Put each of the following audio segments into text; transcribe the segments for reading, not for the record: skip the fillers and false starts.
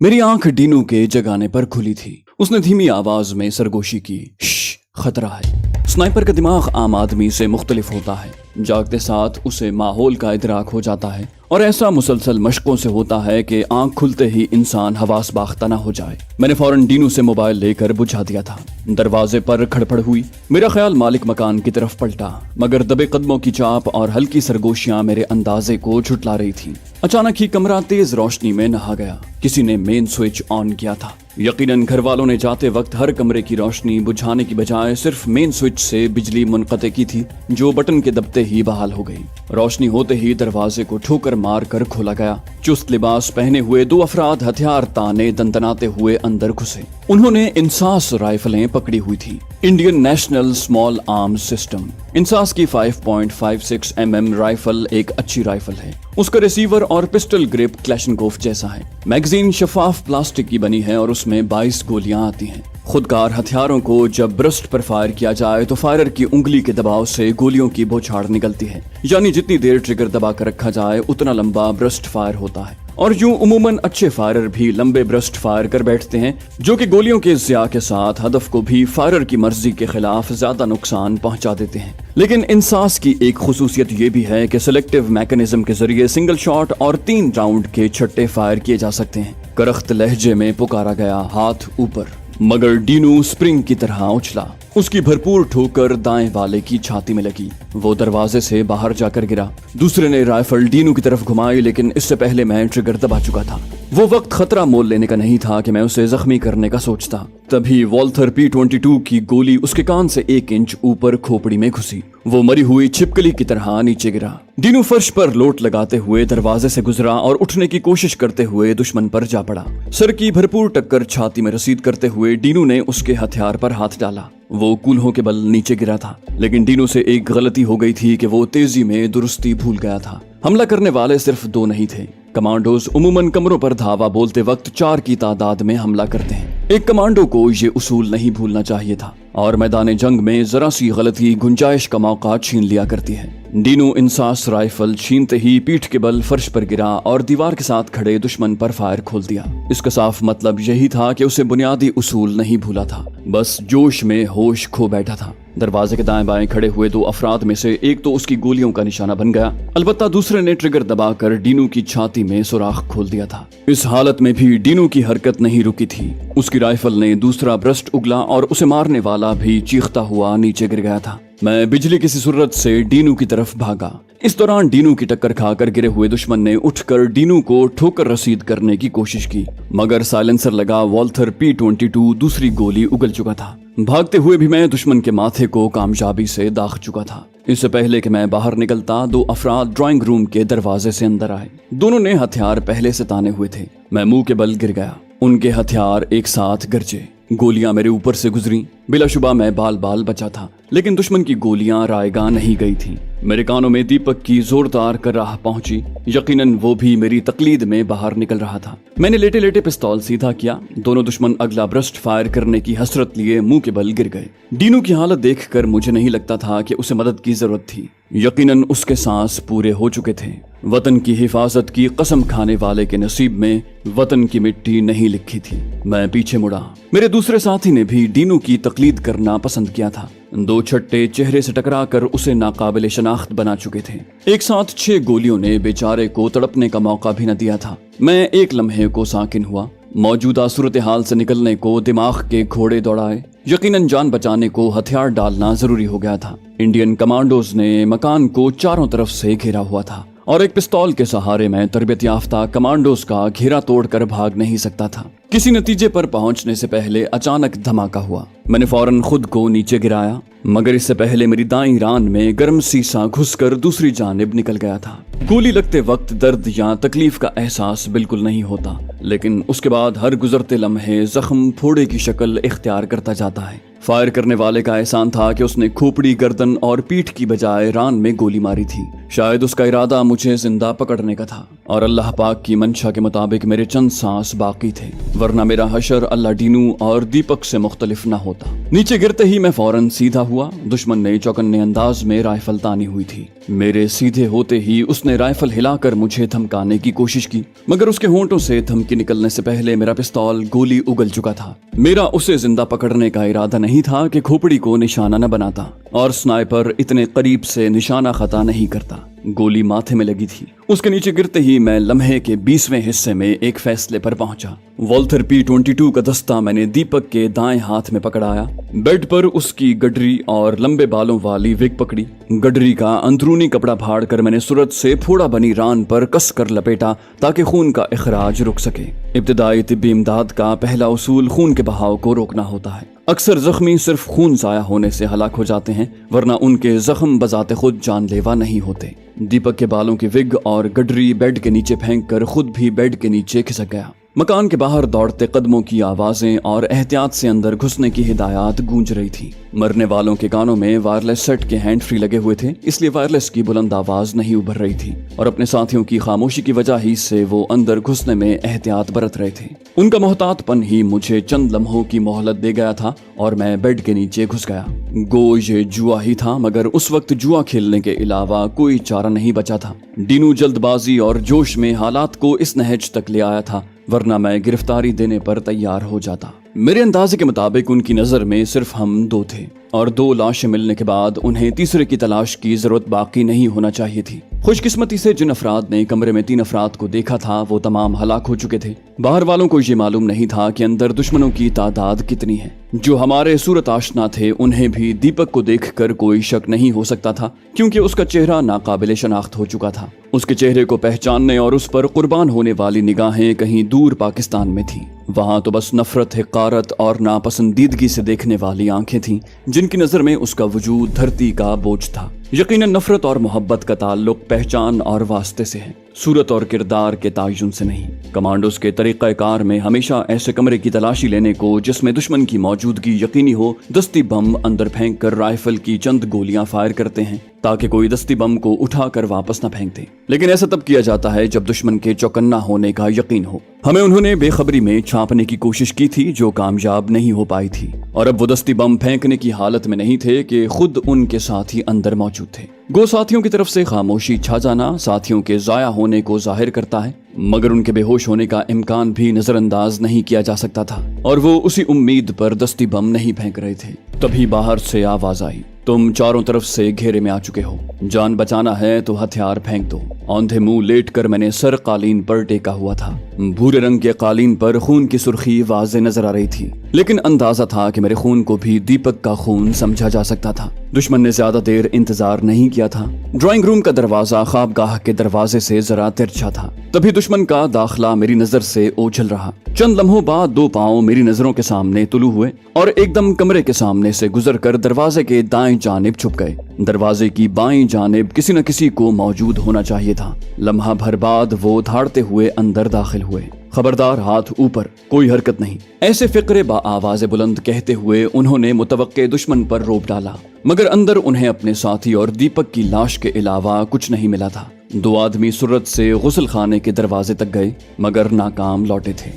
मेरी आंख डीनू के जगाने पर खुली थी। उसने धीमी आवाज में सरगोशी की, श्श, खतरा है। स्नाइपर का दिमाग आम आदमी से मुख्तलिफ होता है। जागते साथ उसे माहौल का इदराक हो जाता है और ऐसा मुसलसल मशकों से होता है कि आंख खुलते ही इंसान हवास बाख्ता ना हो जाए। मैंने फौरन डीनू से मोबाइल लेकर बुझा दिया था। दरवाजे पर खड़पड़ हुई। मेरा ख्याल मालिक मकान की तरफ पलटा, मगर दबे कदमों की चाप और हल्की सरगोशियां मेरे अंदाजे को झुटला रही थीं। अचानक ही कमरा तेज रोशनी में नहा गया। किसी ने मेन स्विच ऑन किया था। यकीनन घर वालों ने जाते वक्त हर कमरे की रोशनी बुझाने की बजाय सिर्फ मेन स्विच से बिजली मुनक़ते की थी, जो बटन के दबते ही बहाल हो गई। रोशनी होते ही दरवाजे को ठोकर मार कर खोला गया। चुस्त लिबास पहने हुए दो अफराद हथियार ताने दंदनाते हुए अंदर घुसे। उन्होंने इंसास राइफलें पकड़ी हुई थी, Indian national small arms system. INSAS की 5.56 mm राइफल एक अच्छी राइफल है। उसका रिसीवर और पिस्टल ग्रिप क्लैशनकोफ जैसा है। मैगजीन शफाफ प्लास्टिक की बनी है और उसमें 22 गोलियां आती हैं। खुदकार हथियारों को जब ब्रस्ट पर फायर किया जाए तो फायरर की उंगली के दबाव से गोलियों की बौछार निकलती है, यानी जितनी देर ट्रिगर दबा कर रखा जाए उतना लंबा ब्रस्ट फायर होता है। और यूं उमूमन अच्छे फायरर भी लंबे ब्रस्ट फायर कर बैठते हैं, जो कि गोलियों के ज़िया के साथ हदफ को भी फायरर की मर्जी के खिलाफ ज्यादा नुकसान पहुंचा देते हैं। लेकिन इंसास की एक खुसूसियत ये भी है कि सिलेक्टिव मैकेनिज्म के जरिए सिंगल शॉट और 3 राउंड के छट्टे फायर किए जा सकते हैं। करख्त लहजे में पुकारा गया, हाथ ऊपर। मगर डीनू स्प्रिंग की तरह उछला। उसकी भरपूर ठोकर दाएं वाले की छाती में लगी। वो दरवाजे से बाहर जाकर गिरा। दूसरे ने राइफल डीनू की तरफ घुमाई, लेकिन इससे पहले मैं ट्रिगर दबा चुका था। वो वक्त खतरा मोल लेने का नहीं था कि मैं उसे जख्मी करने का सोचता। तभी वॉल्थर P22 की गोली उसके कान से 1 इंच ऊपर खोपड़ी में घुसी। वो मरी हुई छिपकली की तरह नीचे गिरा। डीनू फर्श पर लोट लगाते हुए दरवाजे से गुजरा और उठने की कोशिश करते हुए दुश्मन पर जा पड़ा। सर की भरपूर टक्कर छाती में रसीद करते हुए डीनू ने उसके हथियार पर हाथ डाला। वो कूल्हों के बल नीचे गिरा था, लेकिन डीनू से एक गलती हो गई थी कि वो तेजी में दुरुस्ती भूल गया था। हमला करने वाले सिर्फ 2 नहीं थे। कमांडोज उमूमन कमरों पर धावा बोलते वक्त 4 की तादाद में हमला करते हैं। एक कमांडो को ये उसूल नहीं भूलना चाहिए था, और मैदान जंग में जरा सी गलती गुंजाइश का मौका छीन लिया करती है। डीनू इंसास राइफल छीनते ही पीठ के बल फर्श पर गिरा और दीवार के साथ खड़े दुश्मन पर फायर खोल दिया। इसका साफ मतलब यही था कि उसे बुनियादी उसूल नहीं भूला था, बस जोश में होश खो बैठा था। दरवाजे के दाएं बाएं खड़े हुए 2 अफराद में से एक तो उसकी गोलियों का निशाना बन गया, अलबत्ता दूसरे ने ट्रिगर दबाकर डीनू की छाती में सुराख खोल दिया था। इस हालत में भी डीनू की हरकत नहीं रुकी थी। उसकी राइफल ने दूसरा ब्रस्ट उगला और उसे मारने वाला भी चीखता हुआ नीचे गिर गया था। मैं बिजली की सी सूरत से डीनू की तरफ भागा। इस दौरान डीनू की टक्कर खाकर गिरे हुए दुश्मन ने उठकर डीनू को ठोकर रसीद करने की कोशिश की, मगर साइलेंसर लगा वॉल्थर P22 दूसरी गोली उगल चुका था। भागते हुए भी मैं दुश्मन के माथे को कामयाबी से दाग चुका था। इससे पहले कि मैं बाहर निकलता 2 अफराद ड्राइंग रूम के दरवाजे से अंदर आए। दोनों ने हथियार पहले से ताने हुए थे। मैं मुंह के बल गिर गया। उनके हथियार एक साथ गरजे। गोलियां मेरे ऊपर से गुजरी। बिलाशुबा मैं बाल बाल बचा था, लेकिन दुश्मन की गोलियां रायगा नहीं गई थीं। मेरे कानों में दीपक की जोरदार कराह पहुंची। यकीनन वो भी मेरी तकलीद में बाहर निकल रहा था। मैंने लेटे लेटे पिस्तौल सीधा किया। दोनों दुश्मन अगला ब्रस्ट फायर करने की हसरत लिए मुंह के बल गिर गए। डीनू की हालत देखकर मुझे नहीं लगता था कि उसे मदद की जरूरत थी। यकीनन उसके सांस पूरे हो चुके थे। वतन की हिफाजत की कसम खाने वाले के नसीब में वतन की मिट्टी नहीं लिखी थी। मैं पीछे मुड़ा। मेरे दूसरे साथी ने भी डीनू की तकलीद करना पसंद किया था। 2 छट्टे चेहरे से टकराकर उसे नाकाबिले शनाख्त बना चुके थे। एक साथ 6 गोलियों ने बेचारे को तड़पने का मौका भी न दिया था। मैं एक लम्हे को साकिन हुआ। मौजूदा सूरत हाल से निकलने को दिमाग के घोड़े दौड़ाए। यकीनन जान बचाने को हथियार डालना जरूरी हो गया था। इंडियन कमांडोज ने मकान को चारों तरफ से घेरा हुआ था और एक पिस्तौल के सहारे मैं तरबियत याफ्ता कमांडोज का घेरा तोड़कर भाग नहीं सकता था। किसी नतीजे पर पहुंचने से पहले अचानक धमाका हुआ। मैंने फौरन खुद को नीचे गिराया, मगर इससे पहले मेरी दाईं रान में गर्म शीशा घुसकर दूसरी जानिब निकल गया था। गोली लगते वक्त दर्द या तकलीफ का एहसास बिल्कुल नहीं होता, लेकिन उसके बाद हर गुजरते लम्हे जख्म फोड़े की शक्ल इख्तियार करता जाता है। फायर करने वाले का एहसान था कि उसने खोपड़ी, गर्दन और पीठ की बजाय रान में गोली मारी थी। शायद उसका इरादा मुझे जिंदा पकड़ने का था اور اللہ پاک کی منشا کے مطابق میرے چند سانس باقی تھے، ورنہ میرا حشر اللہ ڈینو اور دیپک سے مختلف نہ ہوتا۔ نیچے گرتے ہی میں فوراً سیدھا ہوا۔ دشمن نے چوکنے انداز میں رائفل تانی ہوئی تھی۔ میرے سیدھے ہوتے ہی اس نے رائفل ہلا کر مجھے دھمکانے کی کوشش کی، مگر اس کے ہونٹوں سے دھمکی نکلنے سے پہلے میرا پستول گولی اگل چکا تھا۔ میرا اسے زندہ پکڑنے کا ارادہ نہیں تھا کہ کھوپڑی کو نشانہ نہ بناتا، اور سنائپر اتنے قریب سے نشانہ خطا نہیں کرتا۔ گولی ماتھے میں لگی تھی۔ اس کے نیچے گرتے ہی میں لمحے کے 20ویں حصے میں ایک فیصلے پر پہنچا۔ والتھر P22 کا دستہ میں نے دیپک کے دائیں ہاتھ میں پکڑایا، بیڈ پر اس کی گڈری اور لمبے بالوں والی وگ پکڑی۔ گڈری کا اندرونی کپڑا پھاڑ کر میں نے صورت سے پھوڑا بنی ران پر کس کر لپیٹا تاکہ خون کا اخراج رک سکے۔ ابتدائی طبی امداد کا پہلا اصول خون کے بہاؤ کو روکنا ہوتا ہے۔ اکثر زخمی صرف خون ضائع ہونے سے ہلاک ہو جاتے ہیں، ورنہ ان کے زخم بذات خود جان لیوا نہیں ہوتے۔ دیپک کے بالوں کی وگ اور گڈری بیڈ کے نیچے پھینک کر خود بھی بیڈ کے نیچے کھسک گیا۔ مکان کے باہر دوڑتے قدموں کی آوازیں اور احتیاط سے اندر گھسنے کی ہدایات گونج رہی تھی۔ مرنے والوں کے کانوں میں وائرلیس سیٹ کے ہینڈ فری لگے ہوئے تھے، اس لیے وائرلیس کی بلند آواز نہیں ابھر رہی تھی، اور اپنے ساتھیوں کی خاموشی کی وجہ ہی سے وہ اندر گھسنے میں احتیاط برت رہے تھے۔ ان کا محتاط پن ہی مجھے چند لمحوں کی مہلت دے گیا تھا اور میں بیڈ کے نیچے گھس گیا۔ گو یہ جوا ہی تھا، مگر اس وقت جوا کھیلنے کے علاوہ کوئی چارہ نہیں بچا تھا۔ ڈینو جلد بازی اور جوش میں حالات کو اس نہج تک لے آیا تھا، ورنہ میں گرفتاری دینے پر تیار ہو جاتا۔ میرے اندازے کے مطابق ان کی نظر میں صرف ہم دو تھے، اور 2 لاشیں ملنے کے بعد انہیں تیسرے کی تلاش کی ضرورت باقی نہیں ہونا چاہیے تھی۔ خوش قسمتی سے جن افراد نے کمرے میں 3 افراد کو دیکھا تھا وہ تمام ہلاک ہو چکے تھے۔ باہر والوں کو یہ معلوم نہیں تھا کہ اندر دشمنوں کی تعداد کتنی ہے۔ جو ہمارے صورت آشنا تھے انہیں بھی دیپک کو دیکھ کر کوئی شک نہیں ہو سکتا تھا، کیونکہ اس کا چہرہ ناقابل شناخت ہو چکا تھا۔ اس کے چہرے کو پہچاننے اور اس پر قربان ہونے والی نگاہیں کہیں دور پاکستان میں تھیں۔ وہاں تو بس نفرت، حقارت اور ناپسندیدگی سے دیکھنے والی آنکھیں تھیں، جن کی نظر میں اس کا وجود دھرتی کا بوجھ تھا۔ یقیناً نفرت اور محبت کا تعلق پہچان اور واسطے سے ہے، صورت اور کردار کے تعین سے نہیں۔ کمانڈوز کے طریقہ کار میں ہمیشہ ایسے کمرے کی تلاشی لینے کو جس میں دشمن کی موجودگی یقینی ہو، دستی بم اندر پھینک کر رائفل کی چند گولیاں فائر کرتے ہیں تاکہ کوئی دستی بم کو اٹھا کر واپس نہ پھینک دے۔ لیکن ایسا تب کیا جاتا ہے جب دشمن کے چوکنا ہونے کا یقین ہو۔ ہمیں انہوں نے بے خبری میں چھاپنے کی کوشش کی تھی جو کامیاب نہیں ہو پائی تھی، اور اب وہ دستی بم پھینکنے کی حالت میں نہیں تھے کہ خود ان کے ساتھی اندر موجود تھے۔ گو ساتھیوں کی طرف سے خاموشی چھا جانا ساتھیوں کے ضائع ہونے کو ظاہر کرتا ہے، مگر ان کے بے ہوش ہونے کا امکان بھی نظر انداز نہیں کیا جا سکتا تھا، اور وہ اسی امید پر دستی بم نہیں پھینک رہے تھے۔ تبھی باہر سے آواز آئی، تم چاروں طرف سے گھیرے میں آ چکے ہو، جان بچانا ہے تو ہتھیار پھینک دو۔ اوندھے منہ لیٹ کر میں نے سر قالین پر ٹیکا ہوا تھا۔ بھورے رنگ کے قالین پر خون کی سرخی واضح نظر آ رہی تھی، لیکن اندازہ تھا کہ میرے خون کو بھی دیپک کا خون سمجھا جا سکتا تھا۔ دشمن نے زیادہ دیر انتظار نہیں کیا تھا۔ ڈرائنگ روم کا دروازہ خوابگاہ کے دروازے سے ذرا ترچھا تھا، تبھی دشمن کا داخلہ میری نظر سے اوجھل رہا۔ چند لمحوں بعد 2 پاؤں میری نظروں کے سامنے طلوع ہوئے اور ایک دم کمرے کے سامنے سے گزر کر دروازے کے دائیں جانب چھپ گئے۔ دروازے کی بائیں جانب کسی نہ کسی کو موجود ہونا چاہیے تھا۔ لمحہ بھر بعد وہ دھاڑتے ہوئے اندر داخل ہوئے۔ خبردار، ہاتھ اوپر، کوئی حرکت نہیں، ایسے فقرے با آواز بلند کہتے ہوئے انہوں نے متوقع دشمن پر روپ ڈالا، مگر اندر انہیں اپنے ساتھی اور دیپک کی لاش کے علاوہ کچھ نہیں ملا تھا۔ 2 آدمی سرت سے غسل خانے کے دروازے تک گئے، مگر ناکام لوٹے تھے۔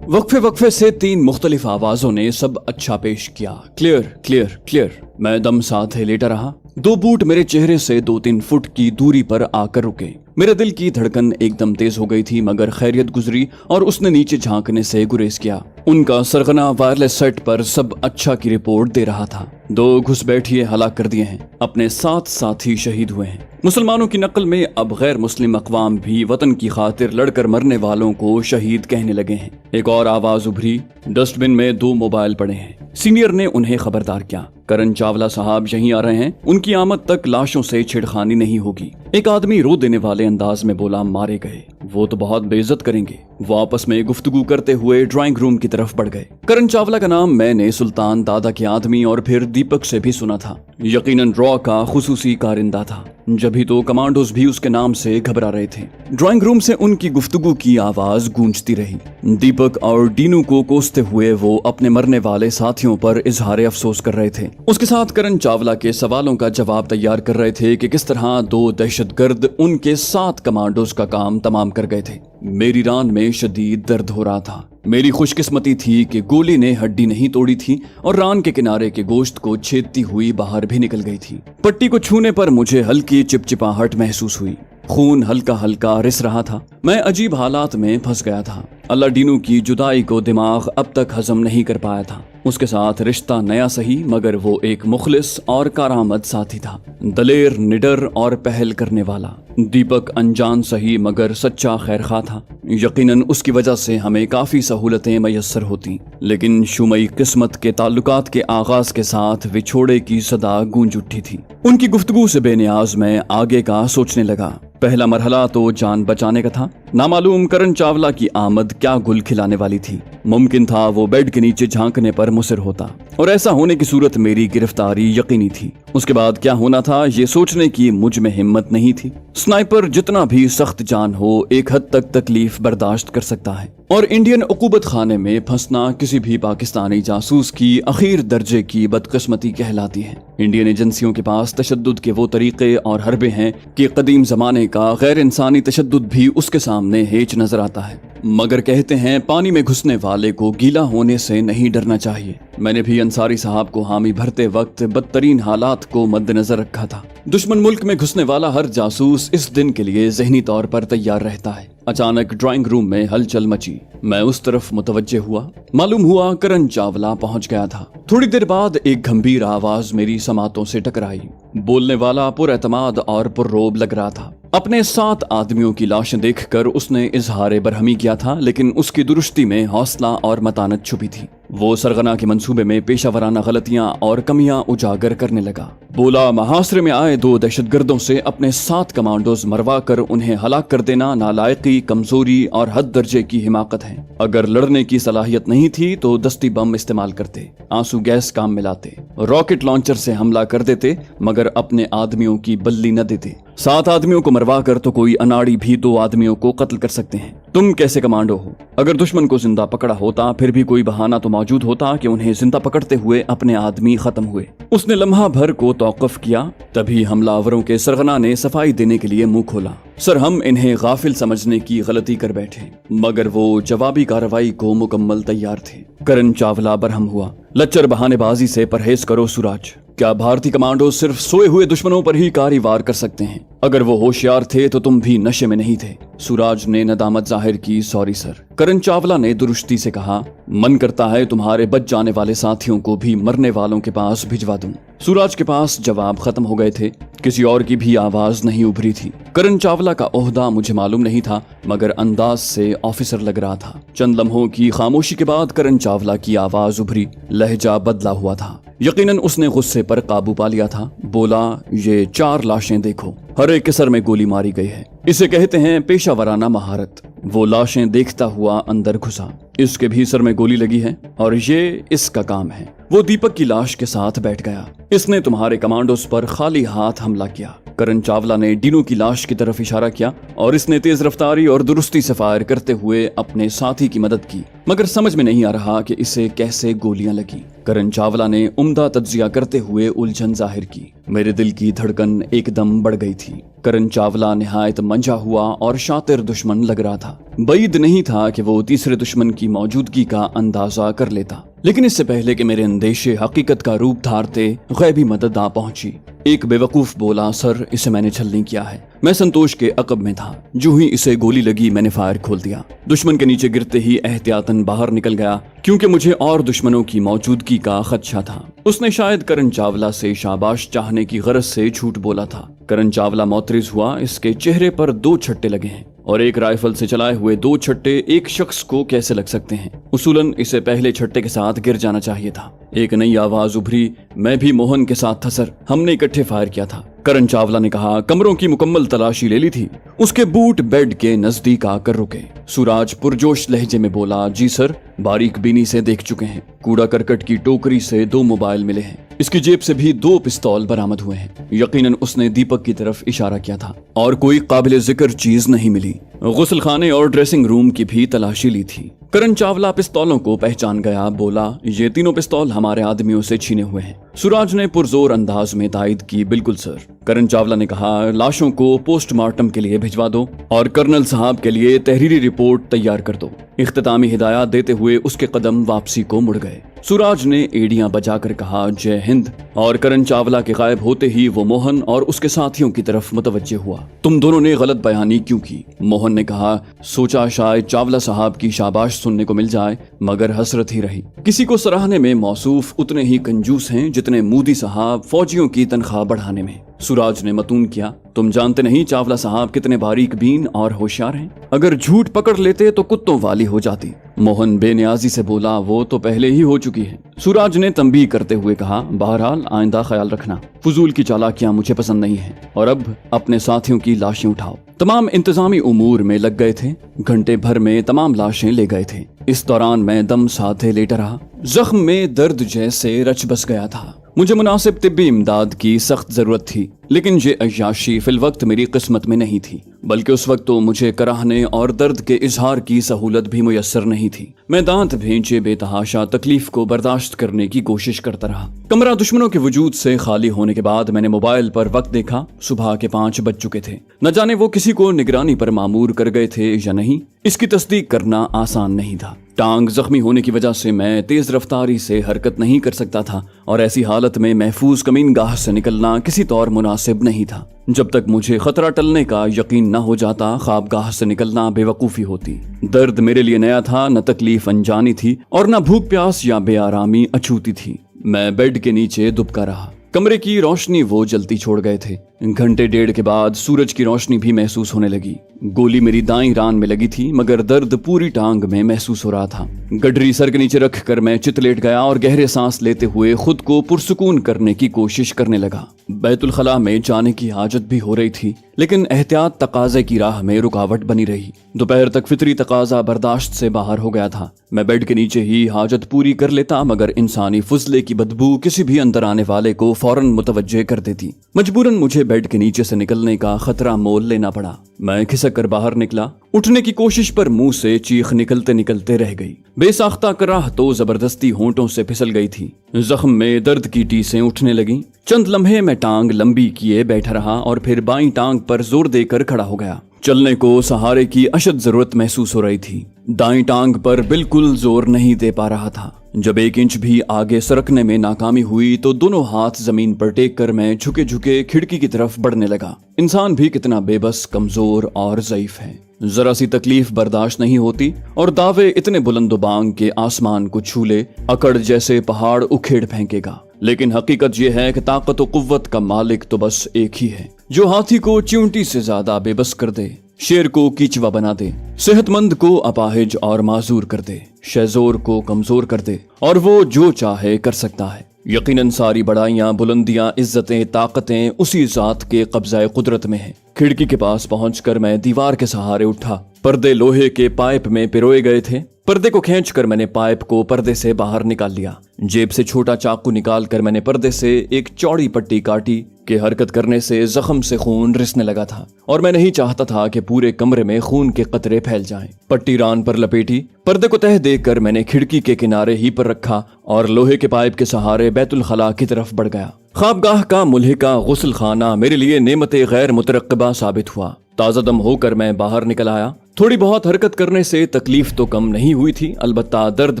وقفے سے 3 مختلف آوازوں نے سب اچھا پیش کیا، کلیئر کلیئر کلیئر۔ میں دم ساتھ لیٹا رہا۔ 2 بوٹ میرے چہرے سے 2-3 فٹ کی دوری پر آ کر رکے۔ میرے دل کی دھڑکن ایک دم تیز ہو گئی تھی، مگر خیریت گزری اور اس نے نیچے جھانکنے سے گریز کیا۔ ان کا سرغنہ وائرلیس سیٹ پر سب اچھا کی رپورٹ دے رہا تھا۔ 2 گھس بیٹھیے ہلاک کر دیے ہیں، اپنے 7 ساتھی شہید ہوئے ہیں۔ مسلمانوں کی نقل میں اب غیر مسلم اقوام بھی وطن کی خاطر لڑ کر مرنے والوں کو شہید کہنے لگے ہیں۔ ایک اور آواز ابھری، ڈسٹ بن میں 2 موبائل پڑے ہیں۔ سینئر نے انہیں خبردار کیا، کرن چاولہ صاحب یہیں آ رہے ہیں، ان کی آمد تک لاشوں سے چھڑخانی نہیں ہوگی۔ ایک آدمی رو دینے والے انداز میں بولا، مارے گئے، وہ تو بہت بے عزت کریں گے۔ वो आपस में गुफ्तगू करते हुए ड्राइंग रूम की तरफ बढ़ गए। करण चावला का नाम मैंने सुल्तान दादा के आदमी और फिर दीपक से भी सुना था। यकीनन रॉ का खुसूसी कारिंदा था, जब ही तो कमांडोज भी उसके नाम से घबरा रहे थे। ड्राइंग रूम से उनकी गुफ्तगू की आवाज गूंजती रही। दीपक और डीनू को कोसते हुए वो अपने मरने वाले साथियों पर इजहार अफसोस कर रहे थे। उसके साथ करण चावला के सवालों का जवाब तैयार कर रहे थे कि किस तरह 2 दहशतगर्द उनके 7 कमांडोज का काम तमाम कर गए थे। मेरी रान में शदीद दर्द हो रहा था। मेरी खुशकिस्मती थी कि गोली ने हड्डी नहीं तोड़ी थी और रान के किनारे के गोश्त को छेदती हुई बाहर भी निकल गई थी। पट्टी को छूने पर मुझे हल्की चिपचिपाहट महसूस हुई। खून हल्का हल्का रिस रहा था। मैं अजीब हालात में फंस गया था। अल्लाह डीनू की जुदाई को दिमाग अब तक हजम नहीं कर पाया था। उसके साथ रिश्ता नया सही, मगर वो एक मुखलिस और कारामद साथी था। दलेर, निडर और पहल करने वाला। दीपक अनजान सही मगर सच्चा खैरखा था। यकीनन उसकी वजह से हमें काफी सहूलतें मयस्सर होती, लेकिन शुमई किस्मत के ताल्लुकात के आगाज के साथ विछोड़े की सदा गूंज उठी थी। उनकी गुफ्तगू से बेनियाज मैं आगे का सोचने लगा। पहला मरहला तो जान बचाने का था। नामालूम करण चावला की आमद क्या गुल खिलाने वाली थी। मुमकिन था वो बेड के नीचे झांकने पर मुसिर होता, और ऐसा होने की सूरत मेरी गिरफ्तारी यकीनी थी। उसके बाद क्या होना था ये सोचने की मुझ में हिम्मत नहीं थी। स्नाइपर जितना भी सख्त जान हो, एक हद तक तकलीफ बर्दाश्त कर सकता है, और इंडियन उकूबत खाने में फंसना किसी भी पाकिस्तानी जासूस की आखिर दर्जे की बदकिस्मती कहलाती है। इंडियन एजेंसियों के पास तशद्दुद के वो तरीके और हरबे हैं कि कदीम जमाने का गैर इंसानी तशद्दुद भी उसके सामने हेच नजर आता है। मगर कहते हैं पानी में घुसने वाले को गीला होने से नहीं डरना चाहिए। मैंने भी अंसारी साहब को हामी भरते वक्त बदतरीन हालात को मद्देनजर रखा था। दुश्मन मुल्क में घुसने वाला हर जासूस इस दिन के लिए ज़हनी तौर पर तैयार रहता है। अचानक ड्राइंग रूम में हलचल मची। मैं उस तरफ मुतवज्जे हुआ। मालूम हुआ करण चावला पहुंच गया था। थोड़ी देर बाद एक गंभीर आवाज मेरी समातों से टकराई। बोलने वाला पुरएतमाद और पुररोब लग रहा था। अपने 7 आदमियों की लाशें देखकर उसने इजहार बरहमी किया था, लेकिन उसकी दुरुस्ती में हौसला और मतानत छुपी थी। वो सरगना के मंसूबे में पेशावराना गलतियां और कमियां उजागर करने लगा। बोला, महासरे में आए 2 दहशतगर्दों से अपने 7 कमांडोज मरवा कर उन्हें हलाक कर देना नालायकी, कमजोरी और हद दर्जे की हिमाकत है। अगर लड़ने की सलाहियत नहीं थी तो दस्ती बम इस्तेमाल करते, आंसू गैस काम में लाते, रॉकेट लॉन्चर से हमला कर देते, मगर अपने आदमियों की बल्ली न देते। 7 आदमियों को मरवा कर तो कोई अनाड़ी भी 2 आदमियों को कत्ल कर सकते हैं। तुम कैसे कमांडो हो? अगर दुश्मन को जिंदा पकड़ा होता फिर भी कोई बहाना तो मौजूद होता कि उन्हें जिंदा पकड़ते हुए अपने आदमी खत्म हुए। उसने लम्हा भर को तौक़ुफ़ किया, तभी हमलावरों के सरगना ने सफाई देने के लिए मुंह खोला। सर, हम इन्हें गाफिल समझने की गलती कर बैठे, मगर वो जवाबी कार्रवाई को मुकम्मल तैयार थे। करण चावला बरहम हुआ। लच्चर बहानेबाजी से परहेज करो सूरज। क्या भारतीय कमांडो सिर्फ सोए हुए दुश्मनों पर ही कारी वार कर सकते हैं? अगर वो होशियार थे तो तुम भी नशे में नहीं थे। सूरज ने नदामत जाहिर की। Sorry sir. करण चावला ने दुरुस्ती से कहा। मन करता है तुम्हारे बच जाने वाले साथियों को भी मरने वालों के पास भिजवा दूं। सूरज के पास जवाब खत्म हो गए थे। किसी और की भी आवाज नहीं उभरी थी। करण चावला का ओहदा मुझे मालूम नहीं था, मगर अंदाज से ऑफिसर लग रहा था। चंद लम्हों की खामोशी के बाद करण चावला की आवाज उभरी। लहजा बदला हुआ था। यकीनन उसने गुस्से पर काबू पा लिया था। बोला, ये 4 लाशें देखो, हर एक के सर में गोली मारी गई है। इसे कहते हैं पेशावराना महारत। वो लाशें देखता हुआ अंदर घुसा। इसके भी सर में गोली लगी है और ये इसका काम है। वो दीपक की लाश के साथ बैठ गया। इसने तुम्हारे कमांडोज पर खाली हाथ हमला किया। करण चावला ने डीनू की लाश की तरफ इशारा किया और इसने तेज रफ्तारी और दुरुस्ती से फायर करते हुए अपने साथी की मदद की, मगर समझ में नहीं आ रहा कि इसे कैसे गोलियां लगी। करण चावला ने उम्दा तज्जिया करते हुए उलझन जाहिर की। मेरे दिल की धड़कन एकदम बढ़ गई थी। करण चावला निहायत मंजा हुआ और शातिर दुश्मन लग रहा था। बईद नहीं था कि वो तीसरे दुश्मन की मौजूदगी का अंदाजा कर लेता, लेकिन इससे पहले कि मेरे अंदेशे हकीकत का रूप धारते गैबी मदद आ पहुंची। एक बेवकूफ बोला, सर इसे मैंने छल नहीं किया है। मैं संतोष के अकब में था। जो ही इसे गोली लगी मैंने फायर खोल दिया। दुश्मन के नीचे गिरते ही एहतियातन बाहर निकल गया, क्योंकि मुझे और दुश्मनों की मौजूदगी का खदशा था। उसने शायद करण चावला से शाबाश चाहने की गरज से झूठ बोला था। करण चावला मोतरिज हुआ। इसके चेहरे पर 2 छट्टे लगे हैं और एक राइफल से चलाए हुए 2 छट्टे एक शख्स को कैसे लग सकते हैं? उसूलन इसे पहले छट्टे के साथ गिर जाना चाहिए था। एक नई आवाज उभरी। मैं भी मोहन के साथ था सर, हमने इकट्ठे फायर किया था। करन चावला ने कहा, कमरों की मुकम्मल तलाशी ले ली थी। उसके बूट बेड के नजदीक आकर रुके। सूरज पुरजोश लहजे में बोला, जी सर, बारीक बीनी से देख चुके हैं। कूड़ा करकट की टोकरी से 2 मोबाइल मिले हैं। इसकी जेब से भी 2 पिस्तौल बरामद हुए हैं। यकीनन उसने दीपक की तरफ इशारा किया था। और कोई काबिल जिक्र चीज नहीं मिली। गुस्ल खाने और ड्रेसिंग रूम की भी तलाशी ली थी। करन चावला पिस्तौलों को पहचान गया। बोला, ये तीनों पिस्तौल हमारे आदमियों से छीने हुए हैं। सूरज ने पुरजोर अंदाज में तायद की, बिल्कुल सर। करन चावला ने कहा, लाशों को पोस्टमार्टम के लिए भिजवा दो और कर्नल साहब के लिए तहरीरी रिपोर्ट तैयार कर दो। इख्तितामी हिदायत देते हुए उसके कदम वापसी को मुड़ गए। सूरज ने एड़ियां बजाकर कहा, जय हिंद, और करन चावला के गायब होते ही वो मोहन और उसके साथियों की तरफ मुतवज्जे हुआ। तुम दोनों ने गलत बयानी क्यों की? मोहन ने कहा, सोचा शायद चावला साहब की शाबाश सुनने को मिल जाए, मगर हसरत ही रही। किसी को सराहने में मौसूफ उतने ही कंजूस हैं जितने मोदी साहब फौजियों की तनख्वाह बढ़ाने में। सूरज ने मतून किया, तुम जानते नहीं चावला साहब कितने बारीक बीन और होशियार हैं। अगर झूठ पकड़ लेते तो कुत्तों वाली हो जाती। मोहन बेनियाजी से बोला, वो तो पहले ही हो चुकी है। सूरज ने तंबीह करते हुए कहा, बहरहाल आइंदा ख्याल रखना। फजूल की चालाकियां मुझे पसंद नहीं है। और अब अपने साथियों की लाशें उठाओ। तमाम इंतजामी उमूर में लग गए थे। घंटे भर में तमाम लाशें ले गए थे। इस दौरान मैं दम साधे लेटा रहा। जख्म में दर्द जैसे रच बस गया था। मुझे मुनासिब तिब्बी इमदाद की सख्त जरूरत थी, लेकिन ये अय्याशी फिल वक्त मेरी किस्मत में नहीं थी। बल्कि उस वक्त तो मुझे कराहने और दर्द के इजहार की सहूलत भी मुयस्सर नहीं थी। मैं दांत भींचे बेतहाशा तकलीफ को बर्दाश्त करने की कोशिश करता रहा। कमरा दुश्मनों के वजूद से खाली होने के बाद मैंने मोबाइल पर वक्त देखा। सुबह के 5 बज चुके थे। न जाने वो किसी को निगरानी पर मामूर कर गए थे या नहीं, इसकी तस्दीक करना आसान नहीं था। टांग जख्मी होने की वजह से मैं तेज रफ्तारी से हरकत नहीं कर सकता था और ऐसी हालत में महफूज कमीनगाह से निकलना किसी तौर मुनासिब नहीं था। जब तक मुझे खतरा टलने का यकीन न हो जाता, ख्वाबगाह से निकलना बेवकूफ़ी होती। दर्द मेरे लिए नया था, न तकलीफ अनजानी थी और न भूख प्यास या बेआरामी अछूती थी। मैं बेड के नीचे दुबका रहा। कमरे की रोशनी वो जलती छोड़ गए थे। घंटे डेढ़ के बाद सूरज की रोशनी भी महसूस होने लगी। गोली मेरी दाईं रान में लगी थी, मगर दर्द पूरी टांग में महसूस हो रहा था। गडरी सर के नीचे रख कर मैं चित लेट गया और गहरे सांस लेते हुए खुद को पुरसुकून करने की कोशिश करने लगा। बैतुल खला में जाने की हाजत भी हो रही थी, लेकिन एहतियात तकाजे की राह में रुकावट बनी रही। दोपहर तक फितरी तकाजा बर्दाश्त से बाहर हो गया था। मैं बेड के नीचे ही हाजत पूरी कर लेता, मगर इंसानी फुजले की बदबू किसी भी अंदर आने वाले को फौरन मुतवज्जे कर देती। मजबूरन मुझे बेड के नीचे से निकलने का खतरा मोल लेना पड़ा। मैं खिसक कर बाहर निकला। उठने की कोशिश पर मुंह से चीख निकलते निकलते रह गई। बेसाख्ता कराह तो जबरदस्ती होंठों से फिसल गई थी। जख्म में दर्द की टीसें उठने लगी। चंद लम्हे में टांग लंबी किए बैठा रहा और फिर बाईं टांग पर जोर देकर खड़ा हो गया। चलने को सहारे की अशद जरूरत महसूस हो रही थी। दाईं टांग पर बिल्कुल जोर नहीं दे पा रहा था। जब 1 इंच भी आगे सरकने में नाकामी हुई तो दोनों हाथ जमीन पर टेक कर मैं झुके झुके खिड़की की तरफ बढ़ने लगा। इंसान भी कितना बेबस, कमजोर और ज़ईफ है। जरा सी तकलीफ बर्दाश्त नहीं होती और दावे इतने बुलंदोबांग के आसमान को छू ले, अकड़ जैसे पहाड़ उखेड़ फेंकेगा। लेकिन हकीकत यह है कि ताकत और कुव्वत का मालिक तो बस एक ही है, जो हाथी को चिंटी से ज्यादा बेबस कर दे, शेर को कीचवा बना दे, सेहतमंद को अपाहिज और माजूर कर दे, शेजोर को कमजोर कर दे, और वो जो चाहे कर सकता है। यकीनन सारी बड़ाइयां, बुलंदियां, इज्जतें, ताकतें उसी जात के कब्ज़ाए कुदरत में है। खिड़की के पास पहुंचकर मैं दीवार के सहारे उठा। पर्दे लोहे के पाइप में पिरोए गए थे। पर्दे को खींचकर मैंने पाइप को पर्दे से बाहर निकाल लिया। जेब से छोटा चाकू निकालकर मैंने पर्दे से एक चौड़ी पट्टी काटी कि हरकत करने से जख्म से खून रिसने लगा था और मैं नहीं चाहता था कि पूरे कमरे में खून के कतरे फैल जाएं। पट्टी रान पर लपेटी, पर्दे को तह देकर मैंने खिड़की के किनारे ही पर रखा और लोहे के पाइप के सहारे बैतुल खला की तरफ बढ़ गया। ख्वाबगाह का मुल्हिका गुस्ल खाना मेरे लिए नेमते गैर मुतरक्किबा साबित हुआ। ताज़ा दम होकर मैं बाहर निकल आया। थोड़ी बहुत हरकत करने से तकलीफ तो कम नहीं हुई थी, अलबत्ता दर्द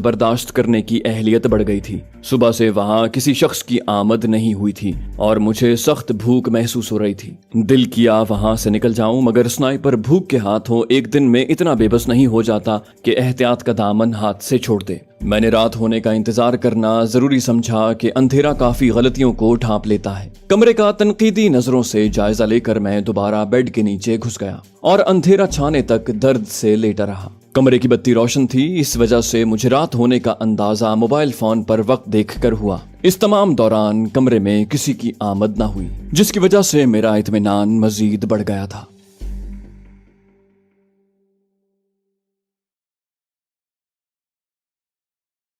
बर्दाश्त करने की अहलियत बढ़ गई थी। सुबह से वहां किसी शख्स की आमद नहीं हुई थी और मुझे सख्त भूख महसूस हो रही थी। दिल किया वहां से निकल जाऊं, मगर स्नाइपर भूख के हाथों एक दिन में इतना बेबस नहीं हो जाता कि एहतियात का दामन हाथ से छोड़ दे। मैंने रात होने का इंतजार करना जरूरी समझा कि अंधेरा काफी गलतियों को ढांप लेता है। कमरे का तनकीदी नजरों से जायजा लेकर मैं दोबारा बेड के नीचे घुस गया और अंधेरा छाने तक दर्द से लेटा रहा। कमरे की बत्ती रोशन थी, इस वजह से मुझे रात होने का अंदाजा मोबाइल फोन पर वक्त देखकर हुआ। इस तमाम दौरान कमरे में किसी की आमद न हुई, जिसकी वजह से मेरा इत्मीनान मजीद बढ़ गया था।